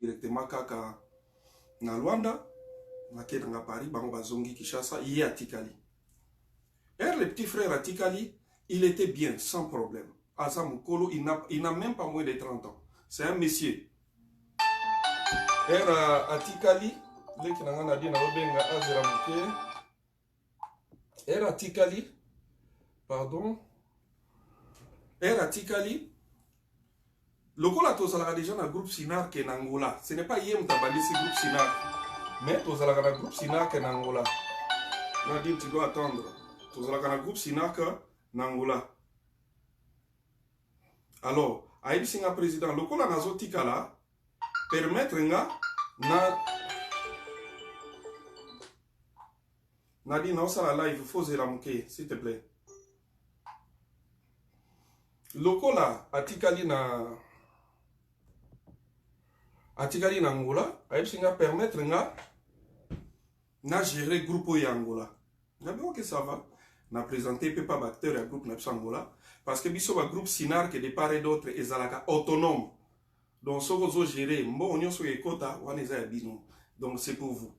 directement kaka na Luanda, na Kenanga Paris, bango bazongi Kishasa, il est à Tikali. Et le petit frère à Tikali, il était bien, sans problème. Asa Mukolo, il n'a même pas moins de 30 ans. C'est un monsieur. Era à Tikali, era Tikali, pardon, era Tikali, le Kola tozalaka déjà dans le groupe Sinar qui est en Angola. Ce n'est pas Yem Tabandi, c'est le groupe Sinar. Mais tozalaka dans le groupe Sinar qui est en Angola. Nadim, tu dois attendre. Tozalaka dans le groupe Sinar qui est en Angola. Alors, Aïbi Singa président, le Kola Nazo Tikala, permettre nga Nadi non ça la live faut la mouké s'il te plaît. Lokola atikali na Angola, aïbsinga permettre na gérer groupe ya Angola. D'abord que ça va, na présenter pas acteur à groupe na Angola parce que biso ba groupe Sinar que de part et d'autre ezalaka autonome. Donc, ce que vous gérez, donc c'est pour vous.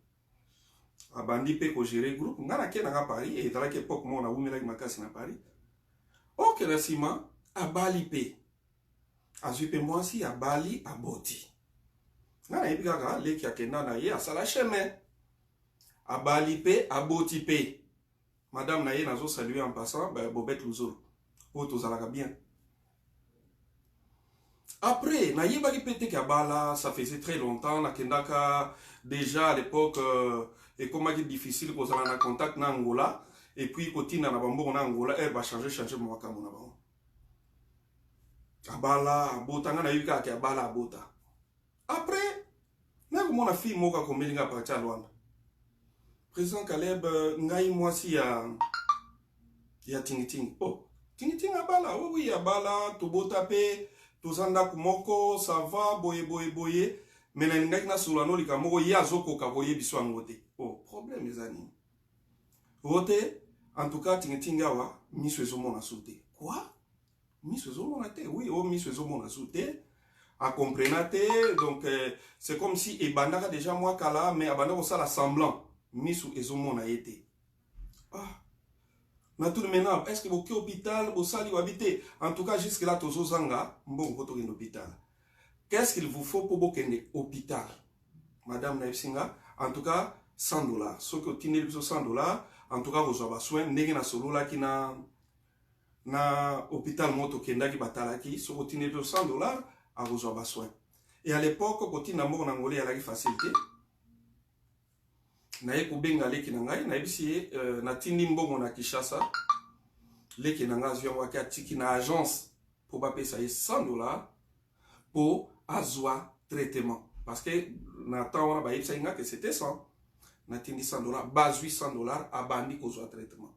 Abandi pe ko gérer groupe, ngana ke na Paris et dans la époque moi na umela makasi na Paris. Ok la sima abali pe. Azupe moi si abali aboti. Ngana epika ga le ki akenda na ye asala chemin. Abali pe aboti pe. Madame na ye nazo saluer en passant Bobette Luzolo. Auto zalaka bien. Après, na yebaki pete kabala, ça faisait très longtemps, na kendaka déjà à l'époque et comment dire difficile qu'on a en contact na Angola et puis côté na bambo na Angola, elle va changer moi comme na ba. Abala, abota na yuka ki abala abota. Après, na ko mona fille moka ko melinga pa cha Luanda. Président Caleb ngai moi si ya tingiting. Oh, tingiting abala, oui abala, tobota pe tozanda kumoko, ça va, boye, mais n'engak na sulano likamoko yazoko kaboye biso angote. Oh, problème les amis. Vote, en tout cas, tingawa, miso ezomona sauté. Quoi? Miso ezomona te? Oui, oh, miso ezomona sauté. A comprenate, donc c'est comme si ebandaka déjà moi kala, mais abandaka ça la semblant. Miso ezomona été. Ah. Na tout maintenant, est-ce que vous êtes hôpital, vous allez habiter? En tout cas, jusque là, tous aux anga, bon, vous êtes hôpital. Qu'est-ce qu'il vous faut pour vous aller hôpital? Madame Naïfsinga, en tout cas, $100. Ce que vous avez $100, en tout cas, vous avez besoin, vous avez solo là qui na hôpital moto kenda qui batala qui, ce que vous avez $100, vous avez besoin. Et à l'époque, quand vous avez en Angolais, il y a la facilité. Naye kubenga leki nangai na ibisi na tindi mbongo na Kishasa leki nanga zwa waka tiki na agence pour ba pesa $100 pour azwa traitement parce que na temps wana ba yebisa inga que c'était 100 na tindi $100 bazui $100 abandi ko zwa traitement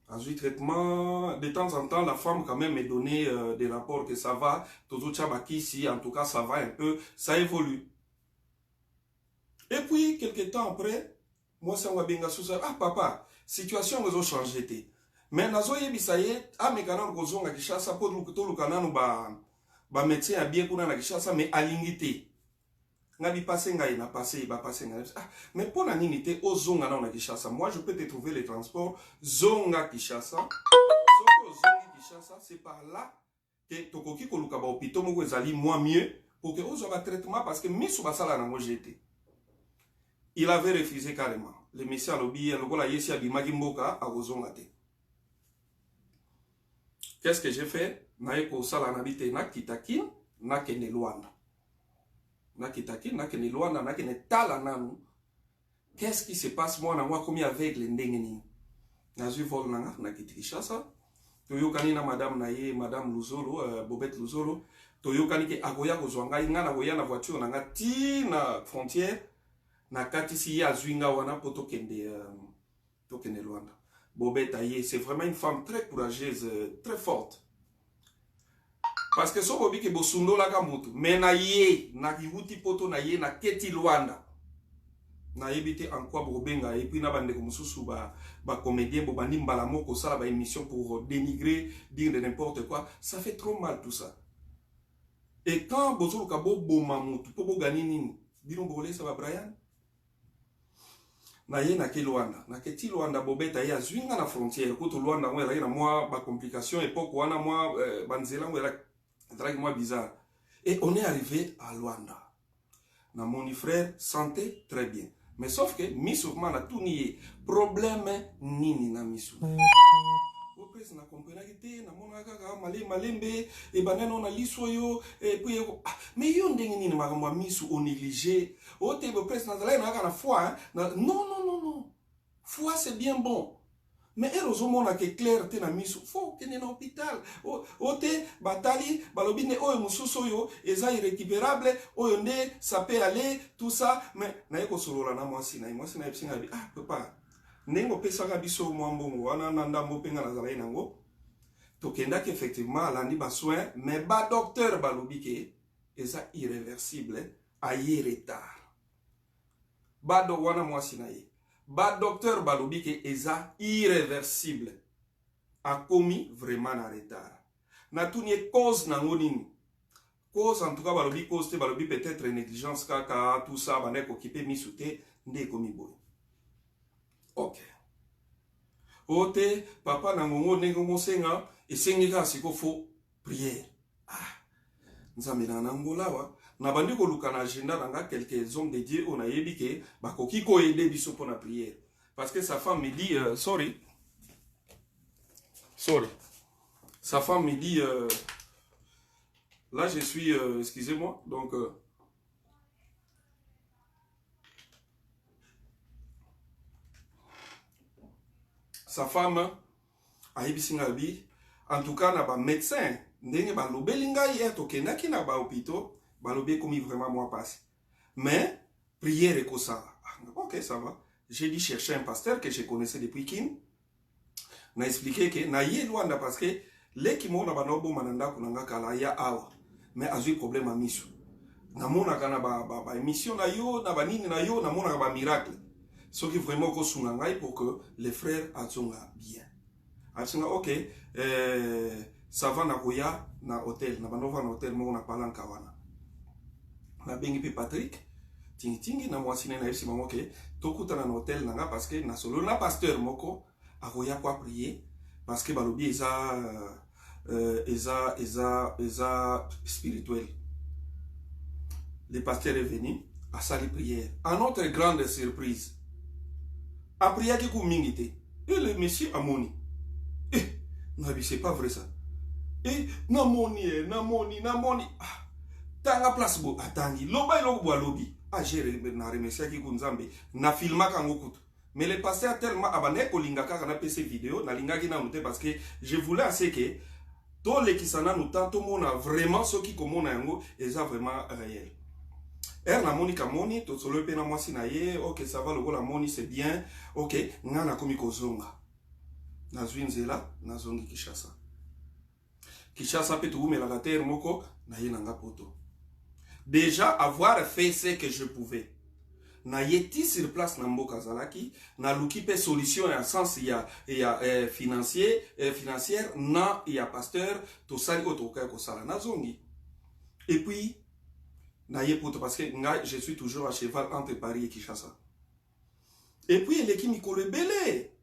azui traitement de temps en temps la femme quand même me donnait des rapports que ça va toujours chabaki si en tout cas ça va un peu ça évolue. Et puis, quelques temps après, moi, ça m'a bien dit, ah papa, situation a changé. Mais nazo yebisaye, ah mais quand on a Kishasa, pour le canal, ba médecin a bien qu'on a Kishasa, mais à l'ingité. Nabi passé, n'a passé, il va passer. Ah, mais pour la nité, au zonga na Kishasa, moi je peux te trouver les transports, zonga Kishasa. Sauf que zonga Kishasa, c'est par là que tokoki koluka ba hôpital mo ezali moins mieux pour que ozo ba traitement parce que misu basala na ngojete. Il avait refusé carrément. Le monsieur a lobby, le yesi abimagi mboka a ozongate. Qu'est-ce que j'ai fait? Naeko sala nabite na kitakin, na kene Luanda. Na kitakin, na kene Luanda, na kene tala nanu. Qu'est-ce qui se passe moi na moi comme aveugle ndengeni? Na zu vol nanga na kitikishasa. Toyokani na madame naye, madame Luzolo, Bobette Luzolo. Toyokani ke agoya kozwanga nga na goya na voiture nanga ti na frontière. Na katisi ya zwinga wana poto kende Luanda. Bobette Aye, c'est vraiment une femme très courageuse, très forte. Parce que so bobi ke bosundo la kamutu, mais na ye, na kiwuti poto na ye na keti Luanda. Na yebite en quoi bobenga et puis na bande ko mususu ba comédien bo bandi mbala moko sala ba émission pour dénigrer, dire de n'importe quoi, ça fait trop mal tout ça. Et quand bozolo kabo bomamutu po bogani nini bino bolesa ba Brian na ye na ke Luanda na ke ti Luanda bobeta ya zwinga na frontière ko to Luanda ngwe la na moi ba complication époque wana moi banzela ngwe la drag moi bizarre. Et on est arrivé à Luanda. Na mon frère santé très bien. Mais sauf que misu mana tout nié problème nini na misu. Au presse na comprendre que na mona kaka malembe e banana na lisoyo et puis mais yo ndenge nini makambo misu on négligé. O te be presse na zala na kana foi non. Foi c'est bien bon. Mais heureusement na que clair te na misu faut que na hôpital o te batali balobine oyo mususu yo eza irrécupérable oyo nde ça peut aller tout ça mais na yeko solola na mwasi na epsinga bi papa nengo pesaka biso mwambongo wana na ndambo penga na zala nango tokendaki effectivement alandi ba soin mais ba docteur balobi ke eza irréversible aye retard ba do wana mwasi na ye ba docteur balobi ke eza irréversible a commis vraiment en retard na tuni cause nango nini cause en tout cas balobi cause te balobi peut-être négligence kaka tout ça bande ko kipe misute nde komi boy. OK ote papa na ngongo nengo mosenga esengeka siko fo prière nzambe na ngolawa na bandi ko luka na agenda nanga quelques hommes de Dieu on a yebi ke bakoki ko aider biso pour la prière parce que sa femme me dit sorry sa femme me dit là je suis excusez-moi donc sa femme a yebisinga bi en tout cas na ba médecin ndenge ba lobelinga hier tokendaki na ba hôpitaux balobé comme vraiment moi passe mais prière et ça. OK ça va j'ai dit chercher un pasteur que je connaissais depuis Kin na expliqué que na ye Luanda parce que les qui mona banobo mananda kunanga kala ya awa mais azui problème à misu na mona kana ba émission na yo na banini na yo na mona ba miracle ce qui vraiment ko sunanga pour que les frères atsonga bien atsonga OK ça va na koya na hôtel na banova na hôtel mo na palanka wana na bengi pe Patrick tingi na mwasi na yesi mamo ke tokutana na hôtel nanga parce que na solo na pasteur moko akoya kwa prier parce que balobi eza spirituel. Le pasteur est venu à sali prière. À notre grande surprise, a prié qui kumingite. Et le monsieur a moni. C'est pas vrai ça. Et na moni. Tanga place bo atangi. Loba iloko bo lobi. J'ai na remercié qui kunzambe. Na filma kango kutu. Mais le pasteur tellement abane ko lingaka kana PC vidéo na lingaki na noté parce que je voulais assez que tous les qui s'en a nous tant tout monde a vraiment ce qui comme on a yango et ça vraiment réel. Na moni ka moni to solo pe na mwasi na ye OK ça va le la moni c'est bien OK ngana komi kozonga na zwinzela na zongi Kishasa pe tu la terre moko na ye nanga poto. Déjà avoir fait ce que je pouvais. Na yeti sur place na mboka zalaki na luki pe solution en sens il y a financière na il y a pasteur to sali ko to ko sala na zongi. Et puis na yepoto parce que je suis toujours à cheval entre Paris et Kinshasa. Et puis les qui mi ko le belé.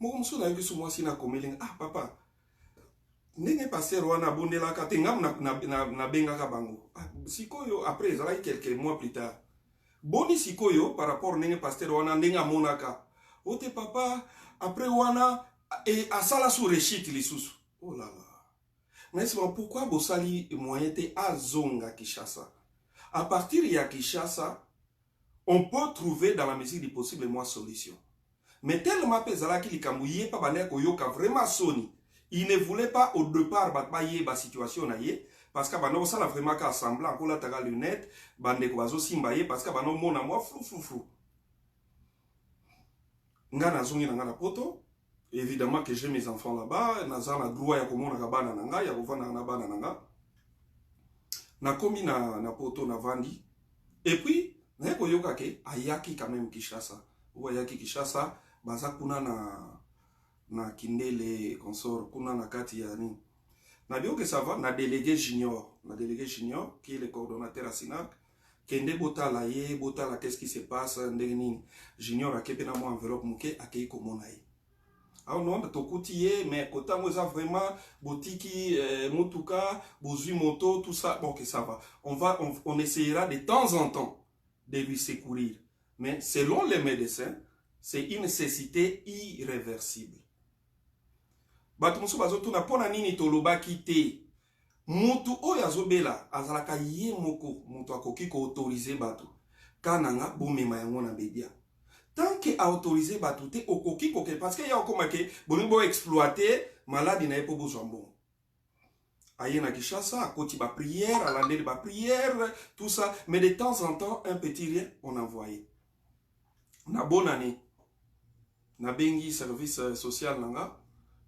Mo mso na yusu mwasi na komeling papa ndenge pasteur wana bondela ka tengam na benga ka bango. Sikoyo après ça quelques mois plus tard. Boni sikoyo par rapport nenge pasteur wana ndenga monaka. Ote papa après wana et asala sous rechit lisusu. Oh là là. Mais c'est pourquoi bosali moyen te azonga Kinshasa. À partir de Kinshasa, on peut trouver dans la mesure du possible moi solution. Mais tellement pesala ki likamouye pa baner ko yoka vraiment soni. Il ne voulait pas au départ batbaye ba situation na ye parce que bano ça la vraiment ka semblant ko la taga lunette bande ko bazo simbaye parce que bano mona moi flou. Ngana zongi na ngana poto. Évidemment que j'ai mes enfants là-bas, nazana droit ya komona ka bana nanga ya kovana na bana nanga. Na komi na poto na vandi. Et puis na ko yoka ke ayaki quand même Kinshasa. Ou ayaki Kinshasa baza kuna na kindele consort kuna na kati ya ni Nabio que ça va, na délégué junior. Na délégué junior, qui est le coordonnateur à SINAC. Kende bota la ye, bota la qu'est-ce qui se passe, ndeni. Junior a kepe na mo enveloppe mouke, a kei komona ye. Alors non, tokoutiye, mais kota mo ça vraiment, botiki, motuka, bozui moto, tout ça, bon que ça va. On essayera de temps en temps de lui secourir. Mais selon les médecins, c'est une nécessité irréversible. Batumuso bazoto na pona nini toloba kite. Mutu oyo azobela azalaka ye moko mutu akoki ko autoriser batu. Kananga bomema yango na bedia. Tant que autoriser batu te okoki koke parce que ya okoma ke bolingo exploiter maladi na epo bozwambo. Aye na Kinshasa akoti ba prière, alande ba prière, tout ça, mais de temps en temps un petit rien on envoyé. Na bonne année. Na bengi service social nanga.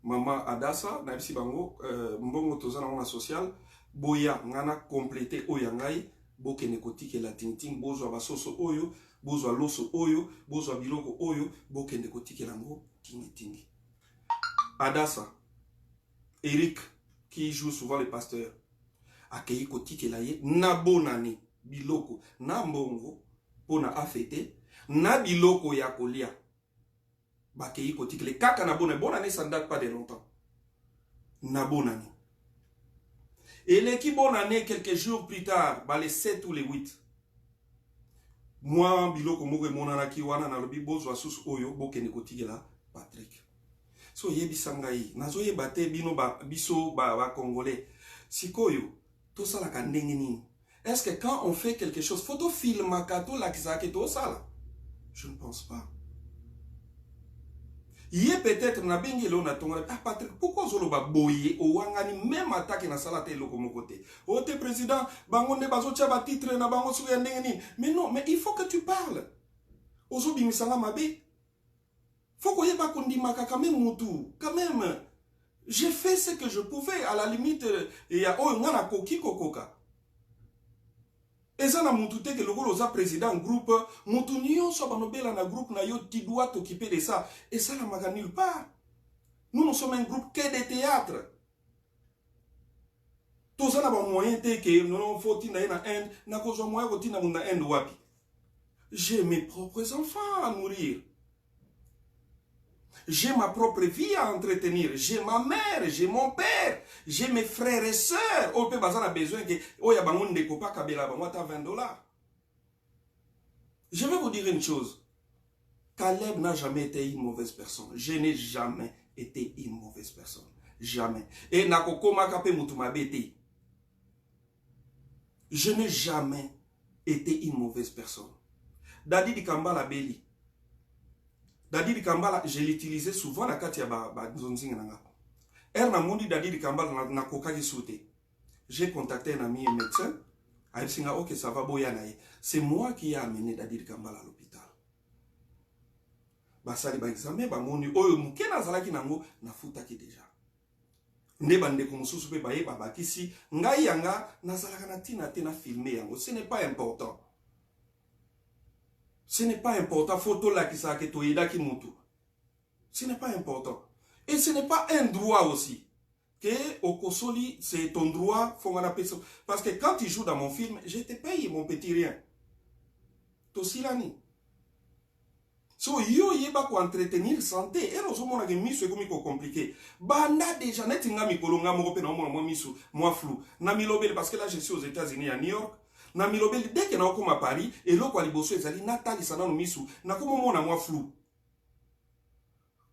Maman Adassa, na bisi bango, mbongo tozana wana social, boya ngana complété oyangai, boke nekoti ke la tinting, bozo basoso oyo, bozo loso oyo, bozo biloko oyo, boke nekoti ke lango, tingi tingi. Adassa, Eric, qui joue souvent le pasteur, akei koti ke la ye, na bonani, biloko, na mbongo, pona afete, na biloko ya kolia. Bakei kotik le kaka na bonne année, ça ne date pas de longtemps. Na bonne année. Et l'équipe bonne année, quelques jours plus tard, bah les 7 ou les 8. Moi, biloko moge monanaki wana na lobi bozo asus oyo bokene kotik la Patrick. So yebi sangai, nazo yebate bino ba biso ba congolais. Sikoyo, tout ça la kandenge nini. Est-ce que quand on fait quelque chose, photo film kato la kisake to sala? Je ne pense pas. Yé peut-être na bengi lo na tonga ah Patrick pourquoi zolo ba boye o wangani même attaque na salate loko mokote o te président bango ne bazo tia ba titre na bango su ya ndenge mais non mais il faut que tu parles ozo bimisanga mabe faut ko yeba kondima ka quand même mutu quand même j'ai fait ce que je pouvais à la limite ya o ngana koki kokoka ezana mutu te ke lokolo za président groupe mutu nyonso banobela na groupe na yo tu dois t'occuper de ça et ça la maga nulle part. Nous sommes un groupe que de théâtre. Tout ça n'a pas moyen te que non faut tina na end na kozo moyen ko tina na end wapi. J'ai mes propres enfants à nourrir. J'ai ma propre vie à entretenir. J'ai ma mère, j'ai mon père, j'ai mes frères et sœurs. On peut a besoin que oya bangon de kopa kabela bango ta $20. Je vais vous dire une chose. Caleb n'a jamais été une mauvaise personne. Je n'ai jamais été une mauvaise personne. Jamais. Et nakoko makape mutumabete. Je n'ai jamais été une mauvaise personne. Dadi di Kambala Beli. Dadi di Kambala, je l'utilisais souvent na kati ya ba nzonzinga nanga. Na mundi Dadi di Kambala na kokaki soute. J'ai contacté un ami médecin. A dit ok ça va boya nae. C'est moi qui ai amené Dadi di Kambala à l'hôpital. Basali ba examen ba moni oyo mukena zalaki nango na futaki déjà. Nde bande ko mususu pe baye ba bakisi ngai yanga nazalaka na tina te na filmer yango. Ce n'est pas important. Ce n'est pas important. Photo là qui ça que toyeda ki mutu. Ce n'est pas important. Et ce n'est pas un droit aussi. Que au Kosoli, c'est ton droit, faut m'en appeler ça. Parce que quand tu joues dans mon film, je te paye mon petit rien. Tosilani. So yo yeba ko entretenir santé. Et nous sommes na miso ekomi ko compliqué. Banda déjà net nga mikolo nga moko pe na moi miso, moi flou. Na milobele parce que là je suis aux États-Unis à New York. Na milobeli dès que na okoma à Paris et loko aliboso ezali natali sana no misu na komo mona mwa flou.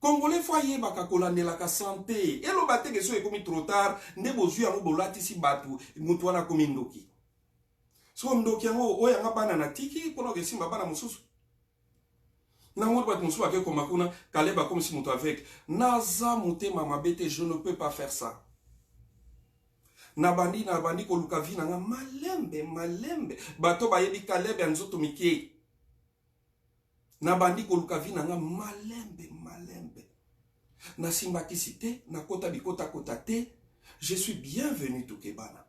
Congolais foyer baka kolandela ka santé et lo bateke so ekomi trop tard nde bozu yango bolati si batu mutu wana komi ndoki. So ndoki yango oya nga bana na tiki pona ke simba bana mususu. Na ngodi bat mususu ake koma kuna kaleba comme si mutu avec naza mutema mabete je ne peux pas faire ça. Na bandi ko luka vina nga malembe bato bayebi Kalebe nzoto mike na bandi ko luka vina nga malembe na simba kisite na kota bikota kota te je suis bienvenu to kebana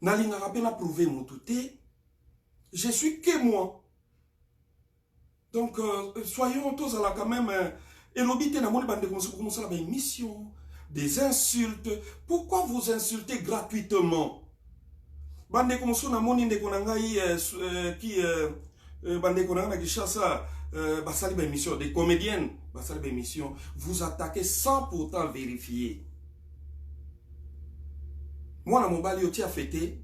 na linga rapé na prouver mutu te je suis que moi donc soyons tous à la quand même et l'obité na moni bande comme ça la mission des insultes. Pourquoi vous insultez gratuitement? Bande comme ça, namoni ndeko na ngai qui bande konanga na Kinshasa basali ba émission des comédiennes, basali ba émission, vous attaquez sans pourtant vérifier. Moi na mobali yo ti a fêté,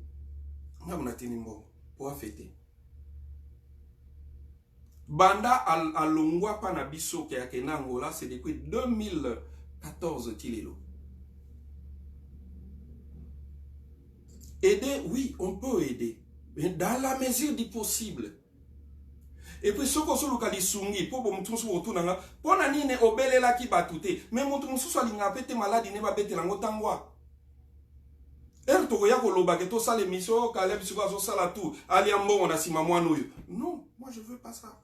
nga mona tinimbo pour a fêter. Banda alongwa pa na biso ke akena Angola, c'est depuis 2014 tilelo. Aider, oui, on peut aider, mais dans la mesure du possible. Et puis, ce qu'on se localise, pour que vous retournez, pour que vous ne obéissez pas qui batute, mais vous ne soyez pas malade, ne va pas être là. Er to ya ko loba ke to sala émission Caleb siko azo sala tout ali ambongo na sima mwana oyo. Non, moi je veux pas ça.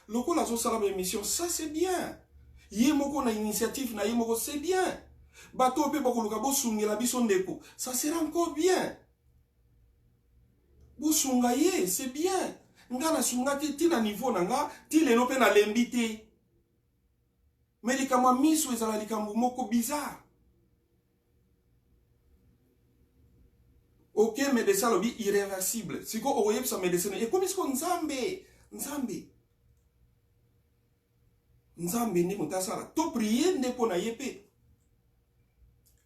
Loko la zo sala émission, ça c'est bien. Yemoko na initiative na yemoko c'est bien. Bato pe boko luka bo sungela biso ndeko, ça sera encore bien. Bo sungaye, c'est bien. Nga na sunga ti na niveau na nga, ti lelo pe na lembité. Mais likama miso ezala likambo moko bizarre. Ok, médecin lobby irréversible. Si vous voyez ça médecin, et comme est-ce qu'on Nzambe ne montasara. To prier ne pona yepe.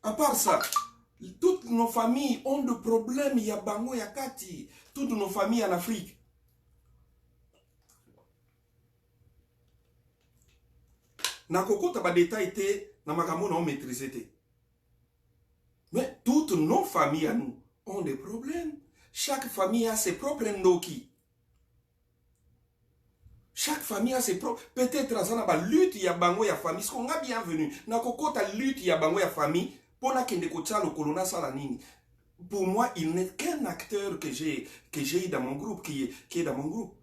À part ça, toutes nos familles ont des problèmes. Il y a Bango, il y a Kati. Toutes nos familles en Afrique. Na koko taba détail été, na makambo na on maîtrisé. Mais toutes nos familles à nous ont des problèmes. Chaque famille a ses propres ndoki. Chaque famille a ses propres. Peut-être à ça, lutte, il y a bango, il y a famille. Ce qu'on a bienvenu. N'a pas lutte, il y a bango, il y a famille. Pour la kende kocha le colonna salanini. Pour moi, il n'est qu'un acteur que j'ai eu dans mon groupe, qui est dans mon groupe.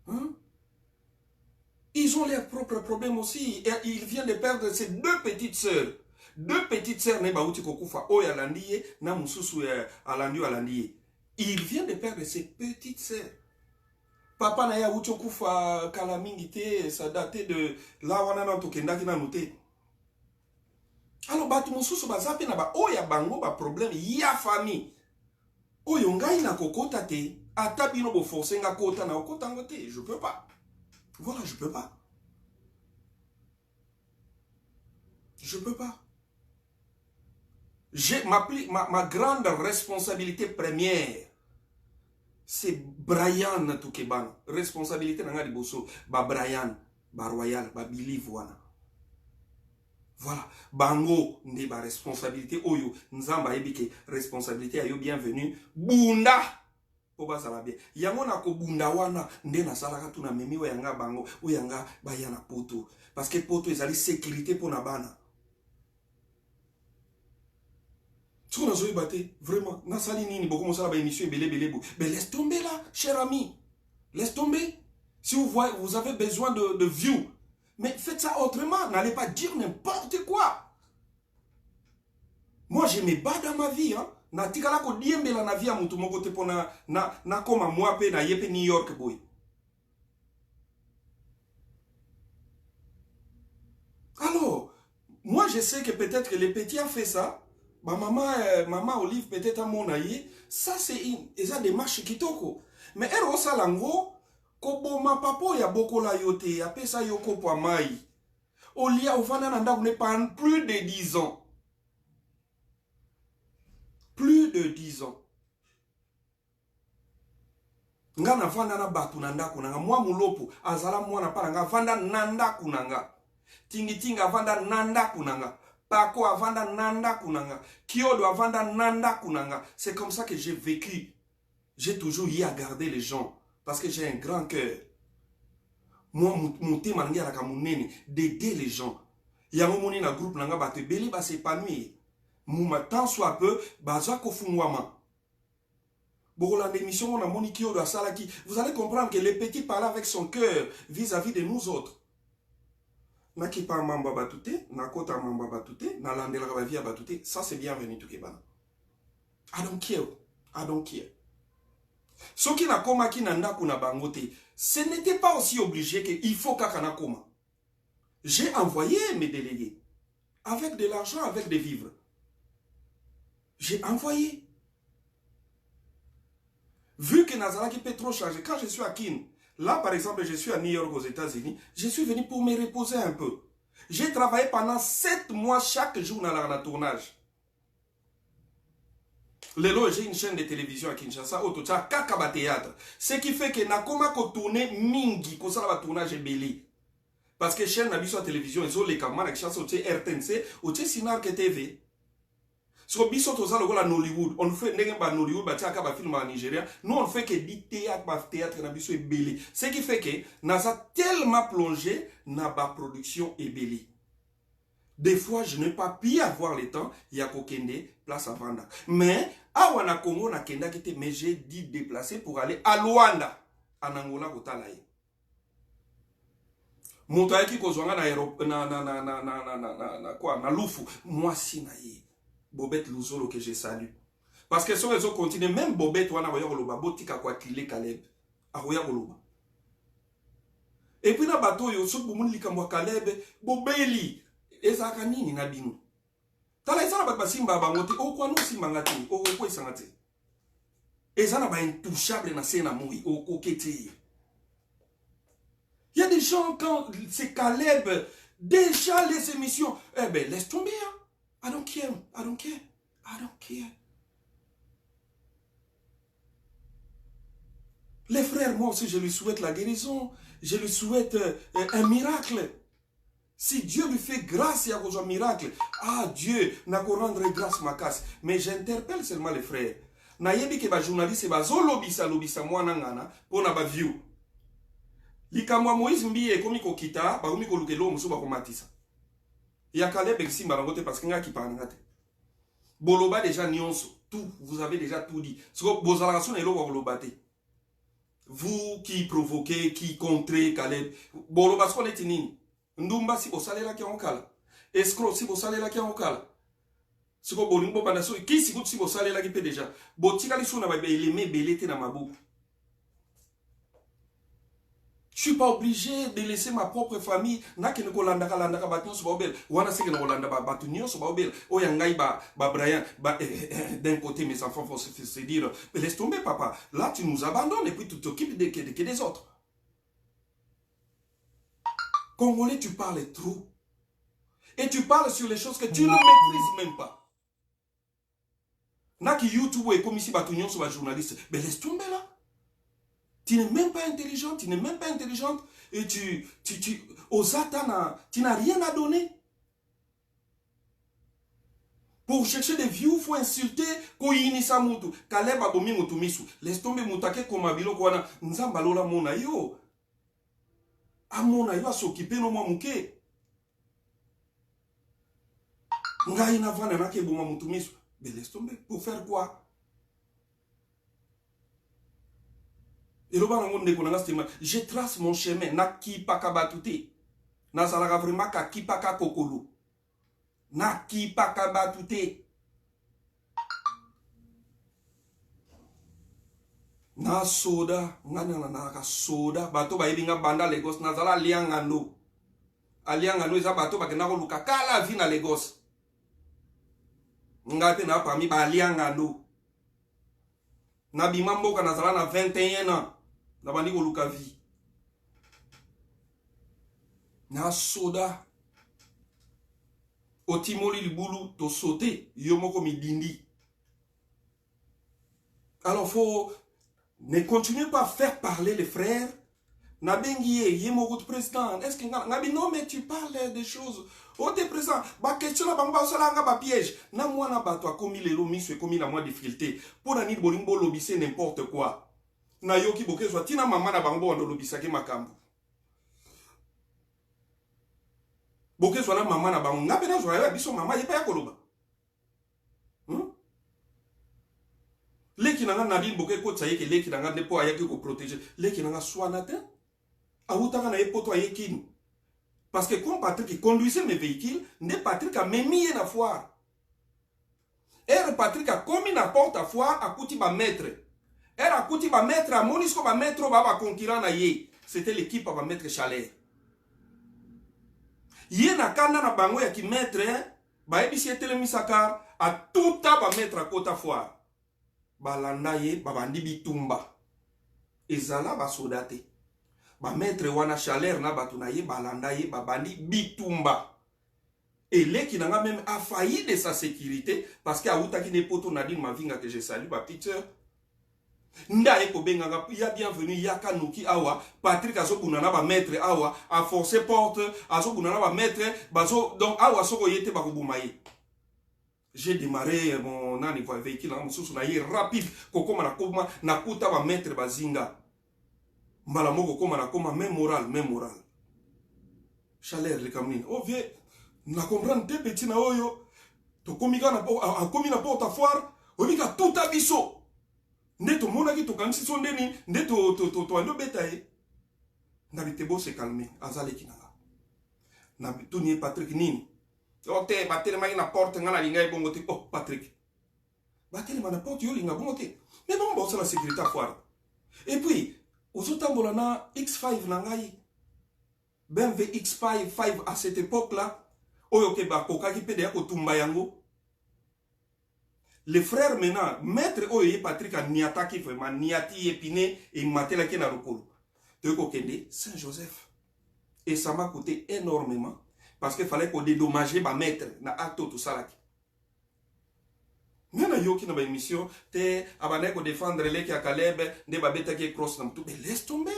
Hein? Ils ont leurs propres problèmes aussi. Et il vient de perdre ses deux petites sœurs. Deux petites sœurs ne bauti kokufa o ya landiye na mususu alandiye. Il vient de perdre ses petites sœurs. Papa na ya uti kokufa kala mingi te, ça date de la wana na tokendaki na noté. Alors batu mususu bazape na ba o ya bango ba problème ya famille. O yo ngai na kokota te, ata bino bo forcer nga kota na okota ngote, je peux pas. Voilà, je peux pas. Je peux pas. J'ai ma grande responsabilité première, c'est Brian Toukeban. Responsabilité nanga di boso, ba Brian, ba Royal, ba Billy Voana. Voilà, bango ndi ba responsabilité oyo, nzamba ebike responsabilité ayo bienvenue, bunda po ba sala bien. Yango na ko bunda wana nde na sala ka tuna memi o yanga bango, o yanga ba yana poto parce que poto ezali sécurité pour na bana. Tu connais vraiment, Nasali Nini, beaucoup de gens émission belé. Mais laisse tomber là, cher ami. Laisse tomber. Si vous voyez, vous avez besoin de views. Mais faites ça autrement. N'allez pas dire n'importe quoi. Moi, je me bats dans ma vie. Hein. Na tikala ko diembe la na vie à mutu moko te pona na koma moi pe na yepe New York boy. Alors, moi je sais que peut-être que les petits ont fait ça. Ma maman Olive peut-être à mon aïe, ça c'est une démarche kitoko. Mais elle osa lango, kobo ma papa ya boko la yote, ya pesa yoko po mai. Olia ovana nanda vous pas plus de 10 ans. Plus de 10 ans. Nga na vanda na batu nanda kunanga, mwa mulopo, azala mwa na paranga, vanda nanda kunanga. Tingitinga vanda nanda kunanga. Pako avanda nanda kunanga. Kyodo avanda nanda kunanga. C'est comme ça que j'ai vécu. J'ai toujours eu à garder les gens. Parce que j'ai un grand cœur. Moi, mon thème d'aider les gens. Il y a un moment dans le groupe, il va s'épanouir. Tant soit peu, vous allez comprendre que les petits parlent avec son cœur vis-à-vis de nous autres. Nakipa mamba batute, nakota mamba batute, nalandela via batute, ça c'est bienvenu tout kebana. I don't care. I don't care. Ce qui n'a koma qui n'a kuna bangote, ce n'était pas aussi obligé qu'il faut kakana koma. J'ai envoyé mes délégués. Avec de l'argent, avec des vivres. J'ai envoyé. Vu que Nazara qui peut trop changer, quand je suis à Kin, là par exemple, je suis à New York aux États-Unis, je suis venu pour me reposer un peu. J'ai travaillé pendant 7 mois chaque jour dans le tournage. Lelo, j'ai une chaîne de télévision à Kinshasa, au total, Kakaba Théâtre. Ce qui fait que Nakoma ko tourner mingi, ko ça va tournage belé. Parce que chaîne n'a sur télévision, ils ont les camarades avec chasse au RTNC, au Sinar TV. Sur biso toza lokola Nollywood, on fait n'importe Nollywood, bah tiens kaba film en Nigeria, nous on fait que du théâtre na biso belé. Ce qui fait que naza tellement plongé na ba production belé. Des fois, je n'ai pas pu avoir le temps, il y a Kokende, place à Vanda. Mais, à Wana Congo, na Kenda kete, mais j'ai dit déplacer pour aller à Luanda, en Angola, au Talaï. Montaï qui kozwanga na Lufu, moi si na ye. Bobette Luzolo que je salue. Parce que sur les autres continents, même Bobette wana waya koloba, botika kwa Kile Kaleb, a waya koloba. Et puis na bateau yo, sok boumoun likamwa Kaleb, Bobeli, ezaka nini na bino. Tala ezana bat basimba bangote, o kwa no simba ngati, o kwa isangate. Ezana ba intouchable na sena moui, o kete. Il y a des gens, quand c'est Caleb, déjà les émissions, eh ben laisse tomber, hein. I don't care, I don't care, I don't care. Les frères, moi aussi, je lui souhaite la guérison, je lui souhaite un miracle. Si Dieu lui fait grâce, il y a un miracle. Ah, Dieu n'a qu'à rendre grâce ma casse. Mais j'interpelle seulement les frères. Nayebi ke ba journaliste ba zo lobisa moi nangana pour na ba view. Likamwa Moïse Mbiye komi ko kita, ba komi ko lukelo muso ba ko matisa. Ya Caleb exi marangote parce que nga ki parangate. Boloba déjà nyonso, tout, vous avez déjà tout dit. Ce que bozala rason elo ko lobate. Vous qui provoquez, qui contrez Caleb, boloba ce qu'on est nini. Ndumba si bosalela ki onkala. Escroc si bosalela ki onkala. Ce que bolingo banaso qui si si bosalela ki pe déjà. Botika li sona ba eleme belete na mabuku. Je ne suis pas obligé de laisser ma propre famille. Na ke ko landa ka batnyo so babel. Wana se ke ko landa ba batnyo so babel. O yangai ba Brian d'un côté mes enfants vont se dire mais laisse tomber papa. Là tu nous abandonnes et puis tu t'occupes des autres. Congolais, tu parles trop. Et tu parles sur les choses que tu ne maîtrises même pas. Naki YouTube et comme ici batunion sur la journaliste. Mais laisse tomber là. Tu n'es même pas intelligent, tu n'es même pas intelligente. Et au Satan, tu n'as rien à donner. Pour chercher des views, il faut insulter. Koyinisa mutu. Kaleba bomi mutu misu. Laisse tomber mutake komabilo kwana. Nzambalola mona yo. Amona yo a s'occuper no mwa muke. Ngai na vana na ke boma mutu misu. Mais laisse tomber. Pour faire quoi? Je trace mon chemin. Na ki paka batute. Na zalaka vraiment ka ki paka kokolo. Na ki paka batute. Na soda. Na ka soda. Bato ba yebinga banda Lagos. Na zala liangano. Aliangano eza bato ba kena ko luka kala vi na Lagos. Ngate na parmi ba liangano. Na bimambo ka na zala na 21 ans. Na bandi ko luka vi. Na soda. Otimoli libulu to sauter. Yomoko mi dindi. Alors faut ne continuez pas à faire parler les frères. Na bengiye yemoko président. Est-ce que non mais tu parles des choses. Oh t'es président. Ba question na bamba sala nga ba piège. Na moi na bato a commis les lomis commis la moi difficulté. Pour na ni bolimbo lobisser n'importe quoi. Na yoki bokezwa tina mama na bango ndo lobisaki makambo. Bokezwa na mama na bango ngape na zwa ya biso mama yepa ya koloba. Leki nanga nadine boke ko tsayeke leki nanga depo ayaki ko protéger. Leki nanga soinate. Awutaka na epoto ayekinu. Parce que comme Patrick qui conduisait mes véhicules, ne Patrick a même mis na foire. Et Patrick a commis na porte à foire à kuti ba maître. Era kuti ba maître a monisco ba maître ba concurrent na ye. C'était l'équipe ba maître Chalet. Yé na kanda na bango ya ki maître, ba ebisi etelemi sakar, a tuta ba maître à kota foire. Ba landa ye, ba bandi bitumba. Ezala ba sodate. Ba maître wana chaleur na batu na ye, ba landa ye, ba bandi bitumba. Et l'équipe n'a même a failli de sa sécurité parce qu'il y a Outaki Nepoto Nadine Mavinga que je salue, ma petite sœur. Nda eko benganga, il y a bienvenue, Yaka Nuki Awa, Patrick Azobunana va mettre Awa, a forcé porte, Azobunana va mettre, Bazo, donc Awa Soko Yete Bakubumaye. J'ai démarré mon véhicule, rapide, Kokoma Nakoma, Nakuta va mettre Bazinga. Malamo Kokoma Nakoma, même moral. Chaleur, les camines. Oh, vieux. Na comprendre te petit na oyo to komika na porte à foire omika tout abiso ndeto monaki to kanisi so ndeni ndeto to ando betaye na bitebo se calmer azale kinanga na bituni Patrick nini ote batele mai na porte ngana linga bongo te oh Patrick batele na porte yo linga bongo te mais bon bon c'est la sécurité à foire et puis ozotambola na X5 na ngai BMW X5 à cette époque là. Les frères maintenant, maître Oye Patrick a niataki vraiment, niati épine et matela qui na rokolo. De Kokende, Saint-Joseph. Et ça m'a coûté énormément parce qu'il fallait qu'on dédommage ma maître na acte tout ça là. Même yo qui na ba émission, te abane ko défendre les qui a Caleb, de babeta qui cross na tout, mais laisse tomber.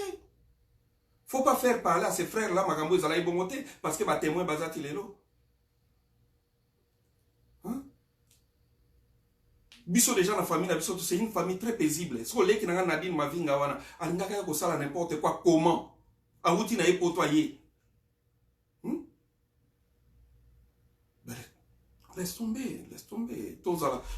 Faut pas faire parler à ces frères là makambo ezala ibongote parce que ba témoin bazati lelo. Biso déjà la famille, c'est une famille très paisible. Si on est qui n'a Nadine Mavinga wana, alingaka ko sala n'importe quoi comment. Awuti na epo toyer. Laisse tomber.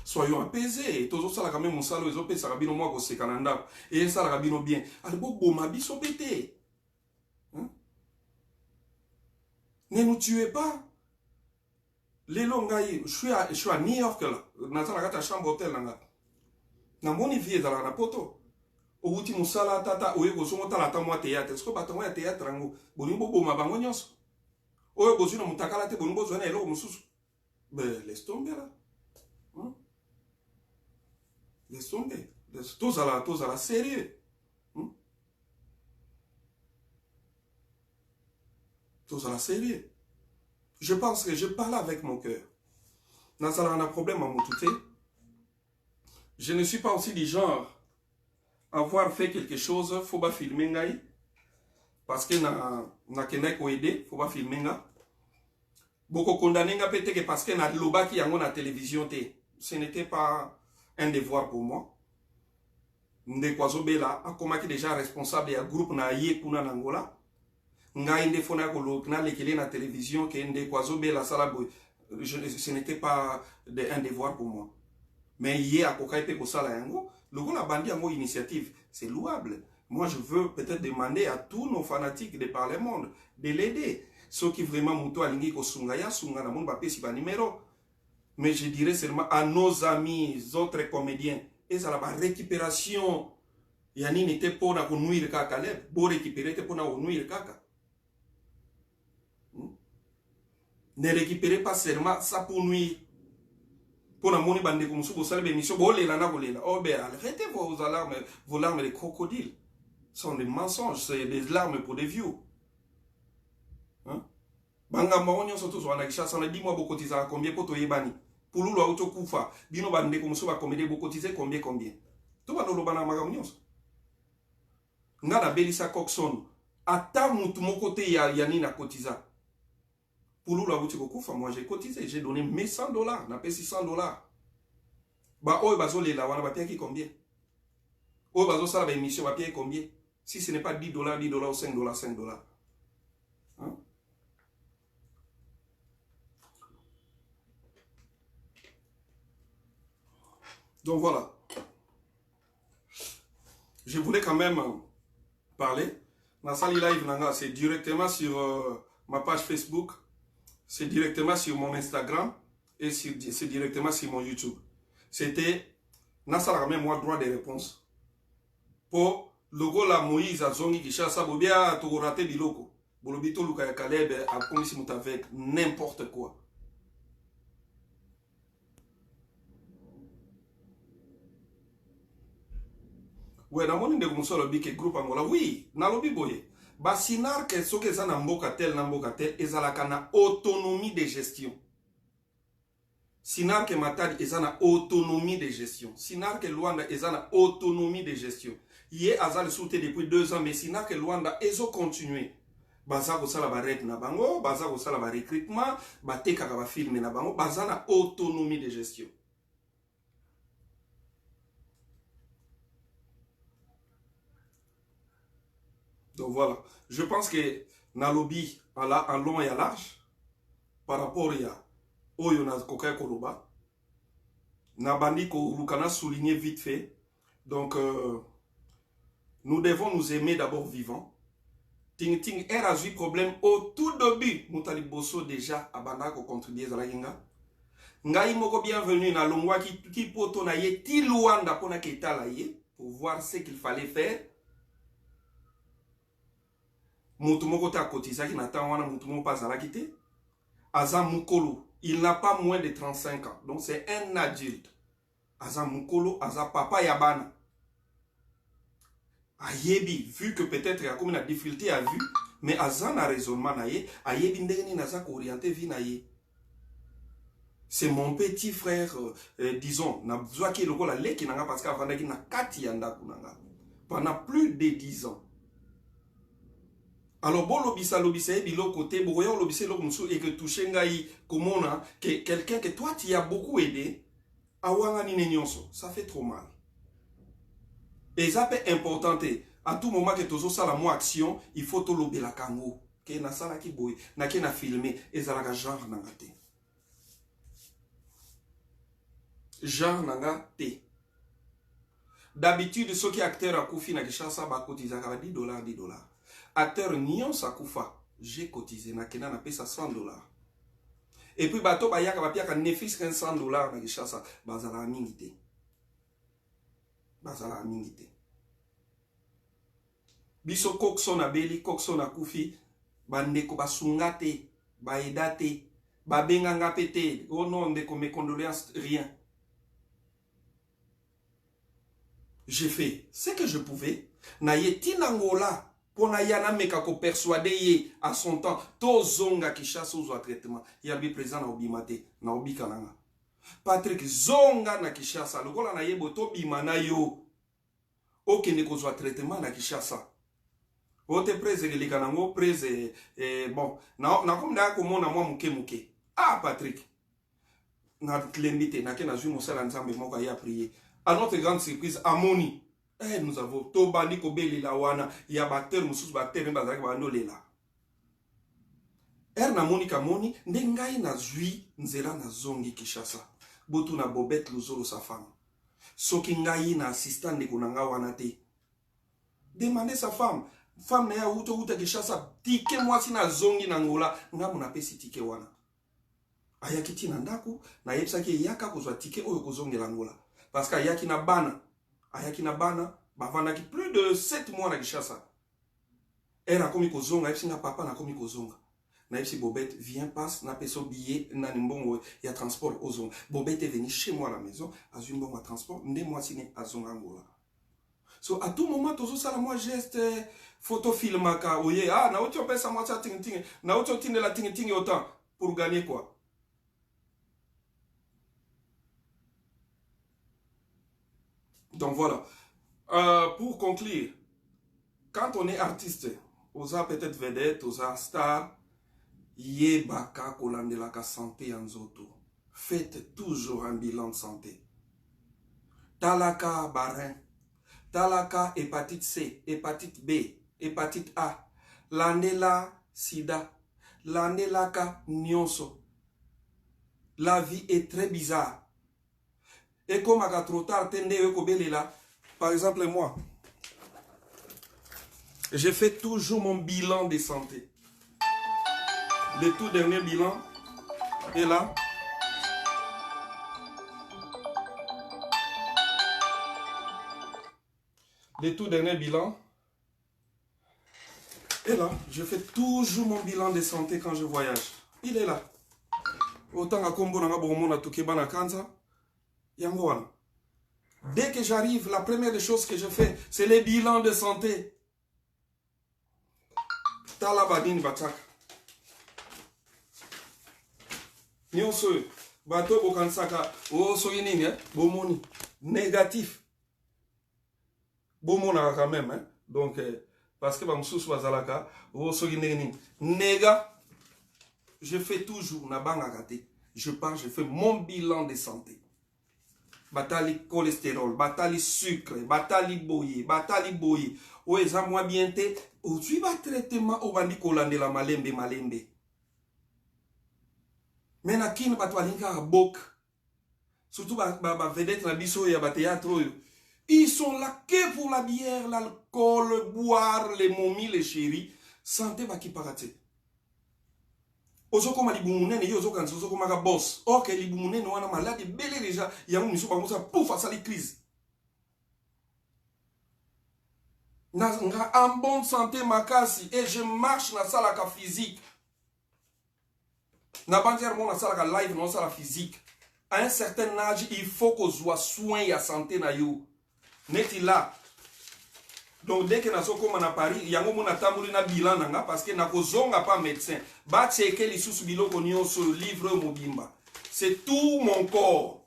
Soyons apaisés. Tous ça la quand même mon salo ezo pe sarabino moi ko se kananda et ça la rabino bien. Albo boma biso pété. Ne nous tuez pas. Les longs je suis à New York là. Dans la chambre hôtel là. Na moni vie dans la poto. Au ultimo sala tata oye gozo ta la tamwa théâtre. Est-ce que batango ya théâtre ngo bonimbo boma bango nyonso. Oye gozo na mutakala te bonimbo zo na elo mususu. Ben laisse tomber là. Laisse tomber. Tous à la sérieux. Tous à la sérieux. Je pense que je parle avec mon cœur. Dans ça, on a un problème à Moutouté. Je ne suis pas aussi du genre à avoir fait quelque chose, il ne faut pas filmer. Parce que na kenek ou aider, il ne faut pas filmer. Beaucoup condamné peut-être parce que na loba qui a la télévision. Ce n'était pas un devoir pour moi. Ndekwazo a comment qui déjà responsable de groupe na yé kuna Angola. Ngai ndefona ko lokna lekele na télévision ke ndekwazo la sala boy. Ce n'était pas un devoir pour moi. Mais hier, à Kokaïpe Kosala Yango, le gars a bandi en initiative. C'est louable. Moi, je veux peut-être demander à tous nos fanatiques de par le monde de l'aider. Ceux qui vraiment mouto alingi ko sungaya, sungana mon bapé si ba numéro. Mais je dirais seulement à nos amis, autres comédiens, et ça la récupération. Yani n'était pas na ko nuire kaka leb, bo récupérer te pour na ko nuire kaka. Ne récupérez pas seulement ça pour nuire. Pour la monnaie bande comme ça, vous savez, l'émission, oh, ben, arrêtez vos larmes de crocodile. Ce sont des mensonges, c'est des larmes pour des vieux. Banga maronyo surtout sur la chasse, on a dit moi beaucoup de combien pour toi yebani. Pour l'eau auto kufa, bino bande comme ça, combien beaucoup de combien. Tout va dans le bana maronyo. Ngana belisa coxon. Ata mutu mon côté yani na cotiza. Pour l'eau, moi j'ai cotisé, j'ai donné mes $100, n'a pas $600. Bah, oh, bazo les la, on va payer combien? Oh, bazo ça, la émission va payer combien? Si ce n'est pas $10, $10 ou $5. Hein? Donc voilà. Je voulais quand même parler. Nasali Live Nanga, c'est directement sur ma page Facebook. C'est directement sur mon Instagram et c'est directement sur mon YouTube. C'était Nassala même moi droit de réponse. Pour logo la Moïse a zongi qui chasse bobia to raté biloko. Bolobito Luka Caleb a commis avec n'importe quoi. Ouais, na moni ndeko musolo bike groupe Angola. Oui, na lobi boye. Ba sinar ke soke za na mboka tel ezalaka na autonomie de gestion. Sinar ke Matadi eza na autonomie de gestion. Sinar ke Luanda eza na autonomie de gestion. Yé azali soute depuis 2 ans, mais Sinar ke Luanda ezo continuer. Baza ko sala ba règle na bango, baza ko sala ba recrutement, ba tekaka ba filmer na bango, baza na autonomie de gestion. Donc voilà, je pense que na lobby en long et à large par rapport à Oyo na Kokai Koloba, na bandi ko lukana souligner vite fait. Donc nous devons nous aimer d'abord vivants. Ting ting era eu problème au tout début. Moutali Bosso déjà abanda ko contribuer à la ginga. Ngai moko bienvenue na longwa ki poto na ye ti Luanda pona keta la ye pour voir ce qu'il fallait faire. Moutoumoko ta kotizaki na tan wana moutoumoko pas à la quitter. Azam Mukolo, il n'a pas moins de 35 ans. Donc c'est un adulte. Azam Mukolo, Azam Papa Yabana. Ayebi, vu que peut-être il y a comme une difficulté à vue, mais Azan a raisonnement naye, Ayebi ndeni nazak orienté vi naye. C'est mon petit frère, disons, na besoin qu'il le la leki nanga parce qu'avant qu'il na kati yanda kunanga. Pendant plus de 10 ans. Alors bon lobisa bilo côté boyo lobisa lo musu et que toucher ngai comment que quelqu'un que toi tu as beaucoup aidé awanga ni nyonso, ça fait trop mal. Et ça peut important à tout moment que tozo sala mo action, il faut to lobe la kango que na sala ki boy, na ke na filmer ezalaka genre nanga te. Genre nanga te. D'habitude ceux qui acteurs à Koufi na Kinshasa ba cotiser $10. Acteur Nyon Sakoufa, j'ai cotisé na kena na pesa $100. Et puis bato ba yaka ba piaka nefis $100 na Kinshasa, bazala mingite. Bazala mingite. Biso kokso na beli, kokso na Koufi, bandeko basungate, ba edate, ba benganga pete, oh non ndeko mes condoléances, rien. J'ai fait ce que je pouvais. Na yeti nangola. Pour na yana meka ko persuader ye à son temps. To zonga ki chasse aux traitement. Yabi présent na obimate. Na obikananga. Patrick zonga na Kishasa. Lokola na yebo to bimana yo. Oke ne ko zo traitement na Kishasa. Ote preze likanango preze bon. Na comme na ko mona moi muke. Ah Patrick. Na tlembite na ke na zui mosala nzambe moko ya prier. À notre grande surprise, Amoni, nous avons Tobani Kobeli Lawana, Yabater, Moussous Bater, Bazak Banolela. Na Monika Moni, Nengai na Zui, Nzela na Zongi Kishasa. Botu na Bobette Luzolo sa femme. Soki ngai na assistant de Konanga Wanate. Demandez sa femme. Femme na ya uta Kishasa, tike mwasi na Zongi na Ngola, ngamu na pesi tike wana. Ayakiti na ndaku, na yepsaki yaka kozwa tike oyo kozongi la Ngola. Parce qu'ayaki na bana, bavandaki plus de 7 mois na Kishasa. Elle a komi kozonga, epsi nga papa na komi kozonga. Na epsi Bobette, viens, passe, na peso billet, na nimbongo, ya transport ozonga. Bobette est venu chez moi à la maison, à une bonne transport, nde moi sine à zonga ngola. So, à tout moment, tozo sala moi geste, photo filmaka, oye, ah, na ocho pesa moi sa ting ting, na ocho tinde la ting ting autant, pour gagner quoi? Donc voilà. Pour conclure, quand on est artiste, osa peut-être vedette, osa star, yé baka kolandelaka santé en zoto. Faites toujours un bilan de santé. Talaka barin, talaka hépatite C, hépatite B, hépatite A, landela sida, landelaka nyonso. La vie est très bizarre. Et comme à trop tard, par exemple moi, j'ai fait toujours mon bilan de santé. Le tout dernier bilan est là. Le tout dernier bilan Et là, je fais toujours mon bilan de santé quand je voyage. Il est là. Autant à Combo na Bomo na Tukeba na Kanza, Yangoana. Dès que j'arrive, la première des choses que je fais, c'est les bilans de santé. Talabadine Batak. Nyonso, bato bokansaka, o soyinini, bomoni, négatif. Bomona quand même, hein. Donc, parce que Bamsous Bazalaka, o soyinini, néga. Je fais toujours, je pars, je fais mon bilan de santé. Batali cholestérol, batali sucre, batali boye. O eza mwa bien te, o tu ba traitement o bandi kolande la malembe. Mais na kin bato alinga bok. Surtout ba vedette na biso ya ba théâtre. Ils sont là que pour la bière, l'alcool, boire, les momies, les chéris. Santé ba ki parate. Ozoko malibumune yo ozoko kanso ozoko maka boss. Ok libumune no wana malade belé déjà yango miso bango sa pouf à la crise. Na nga en bonne santé makasi et je marche na salaka physique. Na bandière mon na salaka live non sala physique. À un certain âge, il faut qu'on soit soin ya santé na yo. Neti là. Donc dès que na so comme na Paris, yango mona tambuli na bilan nanga parce que na kozonga pas médecin. Ba checker les sous biloko nyonso livre mobimba. C'est tout mon corps.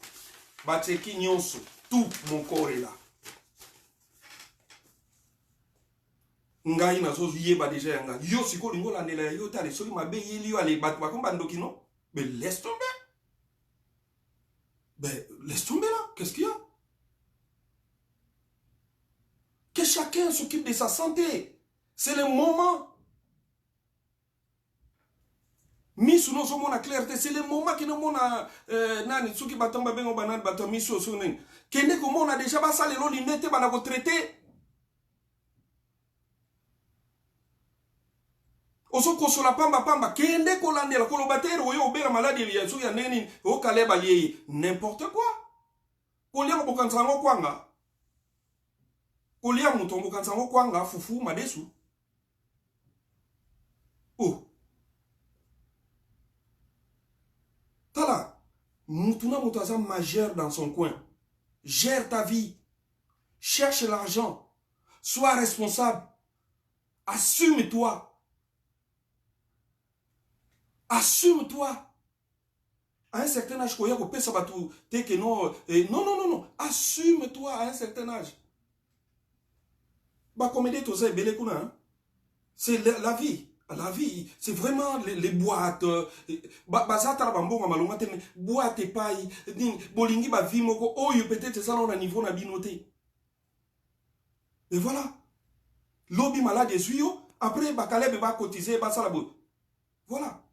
Ba checker nyonso, tout mon corps est là. Ngai na zo yeba déjà yanga. Yo siko lingo la nela yo tale soki mabe yeli yo ale bat ba komba ndoki non? Mais laisse tomber. Ben laisse tomber là, qu'est-ce qu'il y a? Que chacun s'occupe de sa santé. C'est le moment. Misu no somo na clarté, c'est le moment que no mona nani tsuki batamba bengo banane bato misu sonen. Kende ko mona déjà ba sale lo linete bana ko traiter. Oso kosola pamba kende ko landela ko lo batero oyo obera maladie ya so ya neni o kaleba lié n'importe quoi. Ko lia ko bokansango kwanga. Kolia mutombo kansango kwanga fufu madesu. Oh. Tala. Mutuna mutaza majeur dans son coin. Gère ta vie. Cherche l'argent. Sois responsable. Assume-toi. Assume-toi. À un certain âge, koya ko pesa batu te que non non. Assume-toi à un certain âge. C'est la vie. La vie, c'est vraiment les boîtes. Boîte et paille. Bolingi ba vie moko. Oh, peut-être ça on a niveau na binoté. Et voilà. Lobby malade et suyo. Après, bakale ba cotiser, ba salabo. Voilà.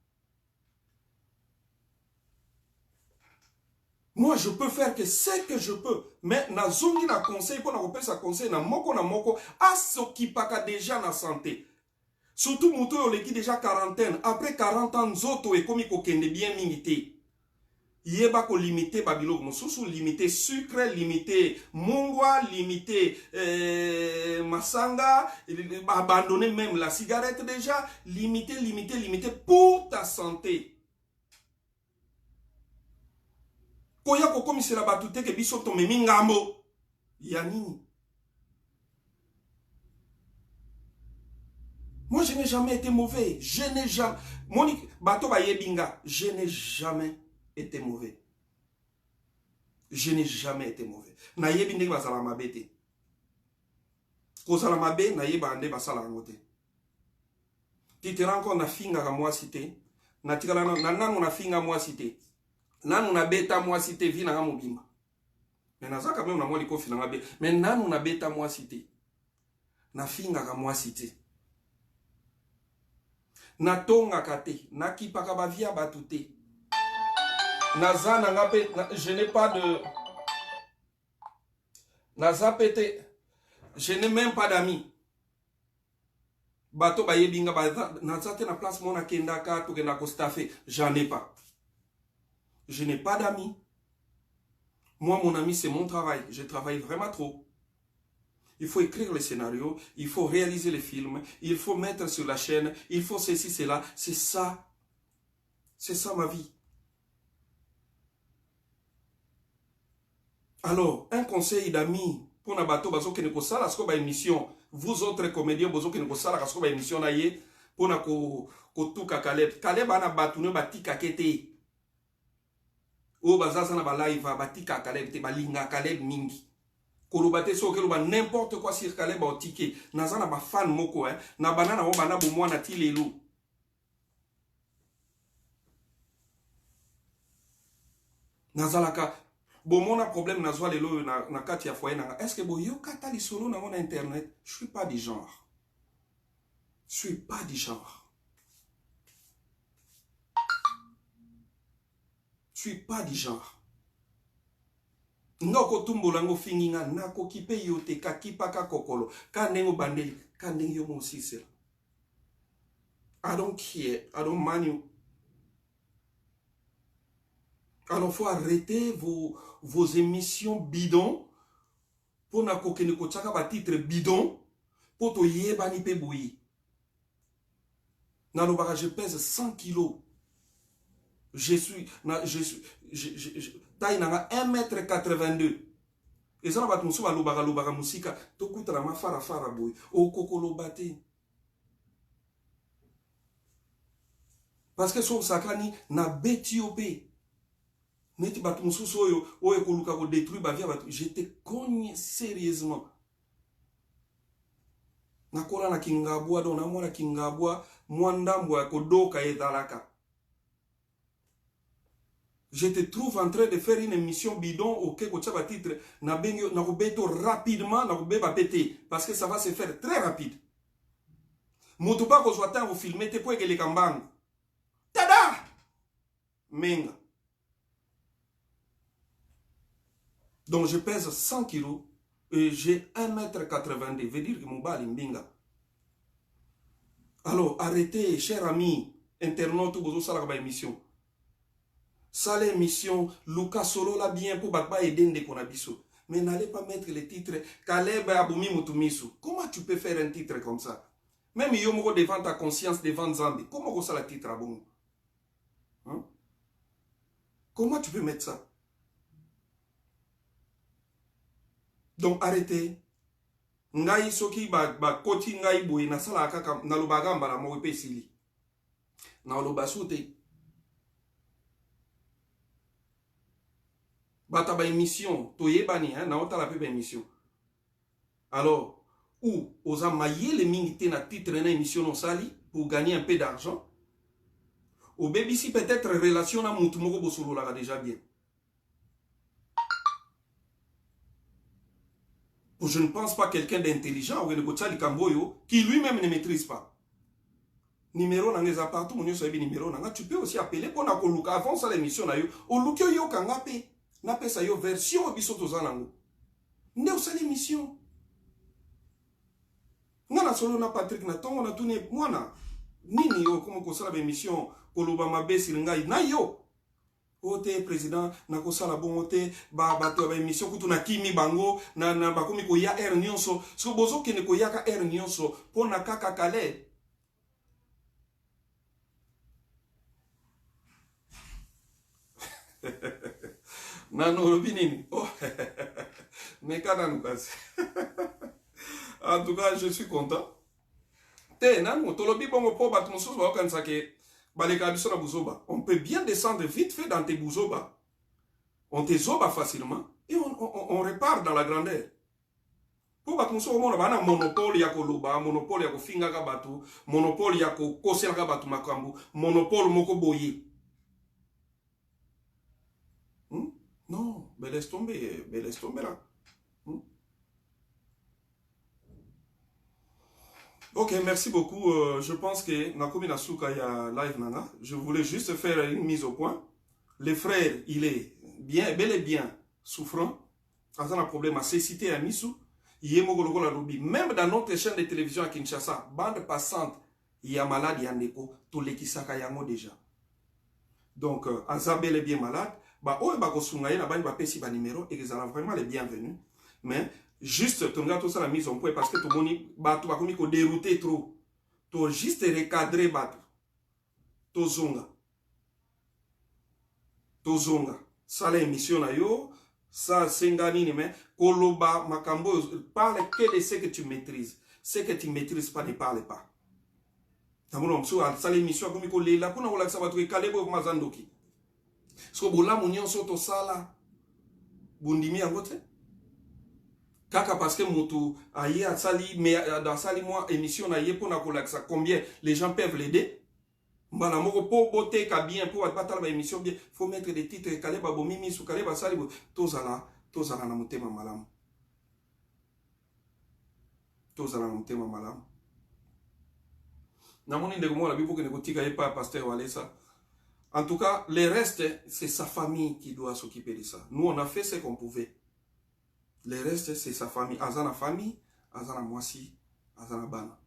Moi, je peux faire que ce que je peux. Mais na zongi na conseil, pour na repère sa conseil, na moko, a s'occupaka déjà na santé. Surtout, mouto yo leki déjà quarantaine. Après 40 ans, zoto et komi ko kende bien minité. Yeba ko limité babilo, mosusu limité sucre, limité mungwa, limité masanga, abandonner même la cigarette déjà, limité pour ta santé. Koya ko komisela batute ke biso to memi ngambo ya nini. Moi je n'ai jamais été mauvais, je n'ai jamais Monique bato ba yebinga, je n'ai jamais été mauvais. Je n'ai jamais été mauvais. Na yebi ndenge basala mabete. Ko sala mabe na yeba ande basala ngote. Ti te rends compte na finga ka moi cité, na tikala na nanu na finga moi cité. Nanu na beta moi cité vi na mobimba. Mais na zaka même na moi liko fina ngabe. Mais nanu na beta moi cité. Na finga ka moi cité. Na tonga kate, na kipaka ba via batute. Na zana ngabe, je n'ai pas de na zapete. Je n'ai même pas d'amis. Bato ba yebinga ba na zate na place mona kendaka to kena ko staffer, j'en ai pas. Je n'ai pas d'amis. Moi, mon ami, c'est mon travail. Je travaille vraiment trop. Il faut écrire le scénario, il faut réaliser les films, il faut mettre sur la chaîne, il faut ceci, cela. C'est ça ma vie. Alors, un conseil d'amis pour Nabato Bazo Keneko Sala, ce que émission, vous autres comédiens, Bazo Keneko Sala, ce que émission naïe, pour na ko tuka Caleb. Caleb ana batune batika kete. O bazaza na ba live batika Caleb te balinga Caleb mingi. Kolobate so keloba n'importe quoi sur Caleb ba otike. Nazana ba fan moko na banana o bana bo mwana ti lelo. Nazalaka bon, mon problème nazwa lelo na kati ya foyer nanga. Est-ce que bo yo kata li solo na mon internet? Je suis pas du genre. Je suis pas du genre. Je suis pas du genre. Ngoko tumbolango finginga nako kipe yote kakipaka kokolo. Kanengo bandeli, kanengo yomo sisela. I don't care. I don't mind you. Alors, il faut arrêter vos émissions bidons pour na kokene ko tchaka ba titre bidon pour to yeba ni pe boyi. Na lobaka je pèse 100 kilos. Je taille nanga 1m82. Et ça va tout lobaka musika to kutra ma fara boy. O kokolo bate. Parce que son sakani na betiopé. Neti batu mususu oyo koluka ko détruire ba via batu. J'étais cogné sérieusement. Nakola na kingabwa do na mwana kingabwa mwandambwa kodoka etalaka. Je te trouve en train de faire une émission bidon auquel ko tchaba titre na bengo na kobeto rapidement na kobeba pété parce que ça va se faire très rapide. Moto pa ko zwata vous filmer te po ekele kambango. Tada! Menga. Donc je pèse 100 kilos et j'ai 1m82. Veut dire que mon bal est mbinga. Alors arrêtez, chers amis, internautes, vous avez la émission. Ça l'émission, Lucas Solo l'a bien pour Bakba et Dende Konabiso. Mais n'allez pas mettre les titres Caleb Aboumi Mutumisu. Comment tu peux faire un titre comme ça? Même Yomoro devant ta conscience, devant Zambi. Comment ça le titre Aboumi? Hein? Comment tu peux mettre ça? Donc arrêtez. Ngai soki ba koti ngai boy na sala kaka na lobaga mbala mo pe sili. Na lobasute. Bata ba émission to yebani hein na ota la pe émission. Alors ou osa maye le mingité na titre na émission non sali pour gagner un peu d'argent. Au baby si peut-être relation na mutu moko bosolo la déjà bien. Je ne pense pas quelqu'un d'intelligent qui lui-même ne maîtrise pas. Numéro dans les appartements, tu peux aussi appeler pour avant ça l'émission au look yo kangape na pesa yo version bisoto zanango. Ne aussi l'émission. Ngana solo na Patrick na tongo na tuni mwana nini yo comme ko sala émission koloba mabe siringai na yo. Ote président na kosala bongote bato ba émission kutu na kimi bango na bakomi ko ya air nyonso so bozo kene ko ya ka air nyonso pona kaka kale nano robinini oh mais kana nukas en tout cas je suis content te nano tolobi bongo po bato mosusu ba kanisa ke on peut bien descendre vite fait dans tes bouzoba. On te zoba facilement et on repart dans la grandeur. Pour battre on a un monopole ya koloba, monopole ya kofinga ka batu, monopole ya kosela ka batu makambu, monopole moko boye. Non, mais laisse tomber là. Ok, merci beaucoup. Je pense que Nakomi Nasuka ya live nana. Je voulais juste faire une mise au point. Le frère, il est bien, bel et bien souffrant. Quand on a un problème à cécité à Misu, même dans notre chaîne de télévision à Kinshasa, bande passante, il y a malade, il y a un écho, tout les Kisaka yango déjà. Donc, Aza bel et bien malade. Bah, oh, bah, kosungaye na bani ba pesi ba numéro et qu'ils ont vraiment les bienvenus. Mais juste tonga tout ça la mise en point parce que tout moni bato ba komi ko dérouter trop to juste recadrer bato to zonga sala émission na yo ça senga nini mais koloba makambo parle que de ce que tu maîtrises. Ce que tu maîtrises pas, ne parle pas. Tamono mso al sala émission komi ko lela kuna ko laksa bato ke kalebo mazandoki. So bola munyon soto sala bundimi angote. Kaka parce que moto aye a sali mais dans sali moi émission na ye pona ko laksa combien les gens peuvent l'aider. Mbana moko po bote ka bien pour battre ba émission bien, faut mettre des titres kaleba bomimi sou kaleba sali tozala na motema malamu. Tozala na motema malamu. Namoni ndeko mo la bipo ke ne kotika ye pa pasteur Walesa. En tout cas, le reste, c'est sa famille qui doit s'occuper de ça. Nous, on a fait ce qu'on pouvait. Le reste, c'est sa famille. Azana famille, Azana Mwasi, Azana Bana.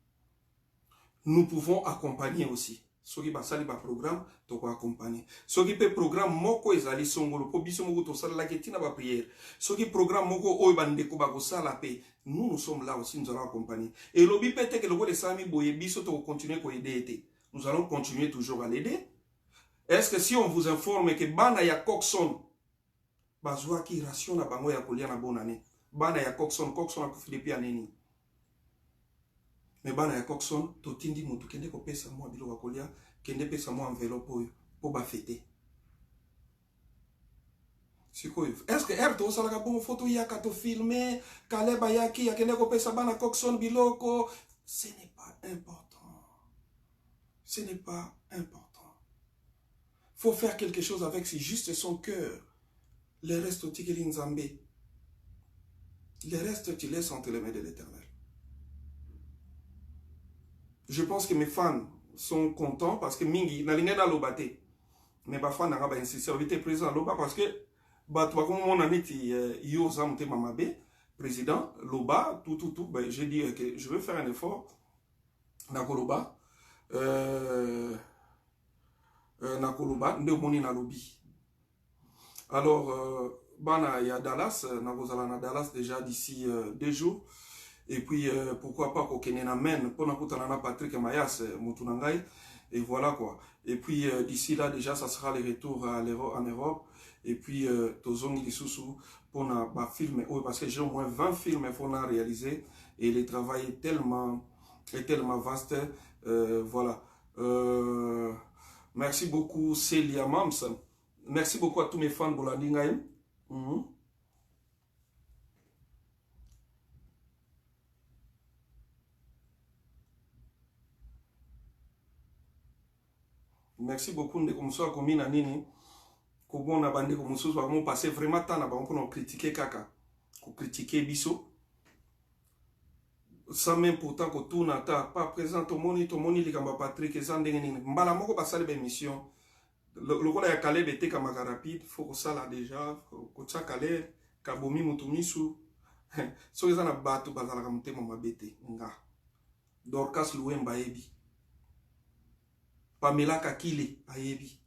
Nous pouvons accompagner aussi. Ceux qui basali ba programme, to ko accompagner. Ceux qui pe programme moko ezali songolo po biso moko to sala la ketina ba prière. Ceux qui programme moko oy bande ko ba ko sala pe. Nous sommes là aussi, nous allons accompagner. Et l'obi pete que le de sami boye biso to continuer ko aider. Nous allons continuer toujours à l'aider. Est-ce que si on vous informe que bana ya Coxon bazwa ki ration na bango ya kolia na bonne année. Bana ya Coxon a kufilipi aneni. Mais bana ya Coxon to tindi mutu kende ko pesa mo bilo kolia, kende pesa mo enveloppe po ba fêter. Est-ce que erto sala ka bon photo ya ka to filmer, kaleba yaki ya kende ko pesa bana Coxon biloko, ce n'est pas important. Ce n'est pas important. Faut faire quelque chose avec c'est juste son cœur. Le reste, au tigeli nzambe. Le reste, tu laisses entre les mains de l'Éternel. Je pense que mes fans sont contents parce que mingi na lingena lobate. Mais ba fans n'araba insister vite président loba parce que ba toi comme mon ami yo zamte mamabe président loba tout ben j'ai dit que je veux faire un effort na koloba na koloba nde moni na lobby. Alors bana ya Dallas na kozala na Dallas déjà d'ici 2 jours et puis pourquoi pas ko kenena men pona kutana na Patrick Mayas mutunangai et voilà quoi. Et puis d'ici là déjà ça sera le retour en Europe et puis tozongi lisusu pona ba film parce que j'ai au moins 20 films il faut réaliser et le travail est tellement vaste voilà. Merci beaucoup Célia Mams. Merci beaucoup à tous mes fans Bolandingaïm. Merci beaucoup de comme ça comme na nini. Comment on a bandé comme ça on passer vraiment temps là pour critiquer kaka. Pour critiquer biso. Sans même pourtant que tout n'a pas présent tout moni les gamba Patrick et ça ndengeni. Mbala moko basale ba émission. Le rôle ya Caleb était comme rapide, faut que ça là déjà, faut que ça Caleb, kabomi mutumisu. So ils en a battu bazala kamte mama bete nga. Dorcas Louemba ebi. Pamela Kakile ayebi.